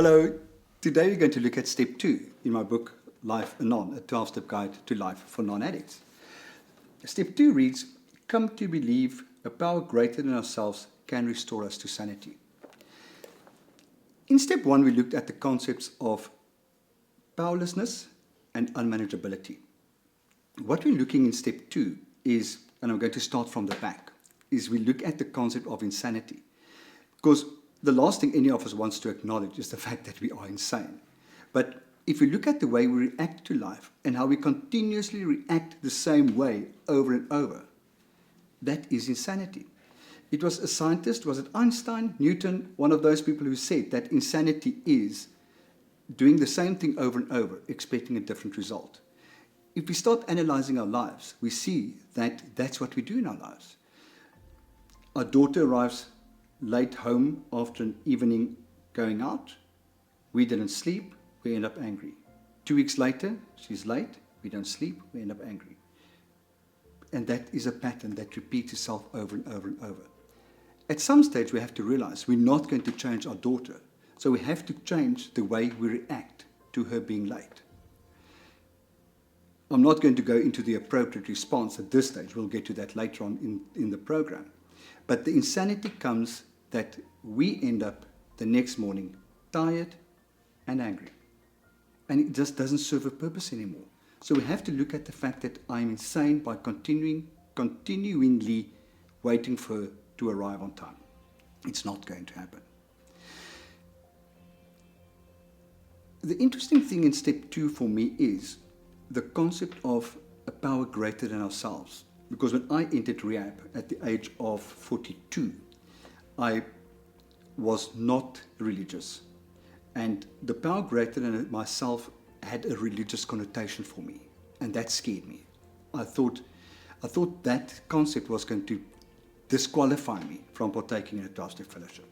Hello, today we're going to look at step 2 in my book, Life Anon, a 12-step guide to life for non-addicts. Step 2 reads, come to believe a power greater than ourselves can restore us to sanity. In step 1, we looked at the concepts of powerlessness and unmanageability. What we're looking in step 2 is, and I'm going to start from the back, is we look at the concept of insanity. Because the last thing any of us wants to acknowledge is the fact that we are insane. But if we look at the way we react to life and how we continuously react the same way over and over, that is insanity. It was a scientist, was it Einstein, Newton, one of those people who said that insanity is doing the same thing over and over, expecting a different result. If we start analyzing our lives, we see that that's what we do in our lives. Our daughter arrives late home after an evening going out. We didn't sleep, we end up angry. 2 weeks later, she's late, we don't sleep, we end up angry. And that is a pattern that repeats itself over and over and over. At some stage, we have to realize we're not going to change our daughter. So we have to change the way we react to her being late. I'm not going to go into the appropriate response at this stage. We'll get to that later on in the program. But the insanity comes that we end up the next morning tired and angry. And it just doesn't serve a purpose anymore. So we have to look at the fact that I'm insane by continuingly waiting for her to arrive on time. It's not going to happen. The interesting thing in step 2 for me is the concept of a power greater than ourselves. Because when I entered rehab at the age of 42, I was not religious. And the power greater than myself had a religious connotation for me. And that scared me. I thought that concept was going to disqualify me from partaking in a 12-step fellowship.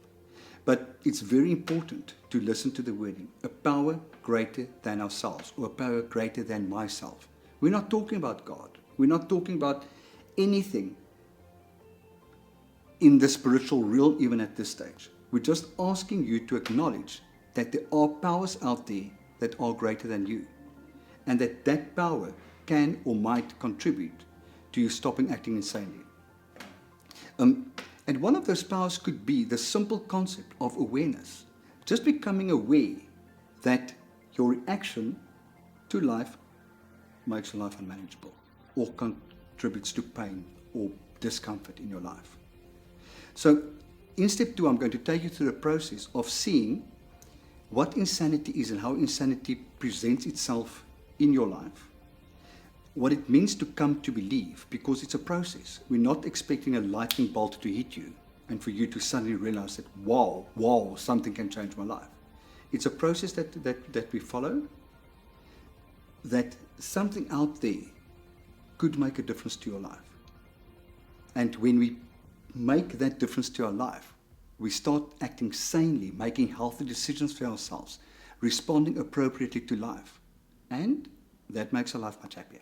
But it's very important to listen to the wording, a power greater than ourselves, or a power greater than myself. We're not talking about God. We're not talking about anything in the spiritual realm, even at this stage. We're just asking you to acknowledge that there are powers out there that are greater than you, and that power can or might contribute to you stopping acting insanely. And one of those powers could be the simple concept of awareness. Just becoming aware that your reaction to life makes your life unmanageable or contributes to pain or discomfort in your life. So in step 2, I'm going to take you through the process of seeing what insanity is and how insanity presents itself in your life. What it means to come to believe, because it's a process. We're not expecting a lightning bolt to hit you and for you to suddenly realize that, wow, something can change my life. It's a process that we follow, that something out there could make a difference to your life. And when we make that difference to our life, we start acting sanely, making healthy decisions for ourselves, responding appropriately to life. And that makes our life much happier.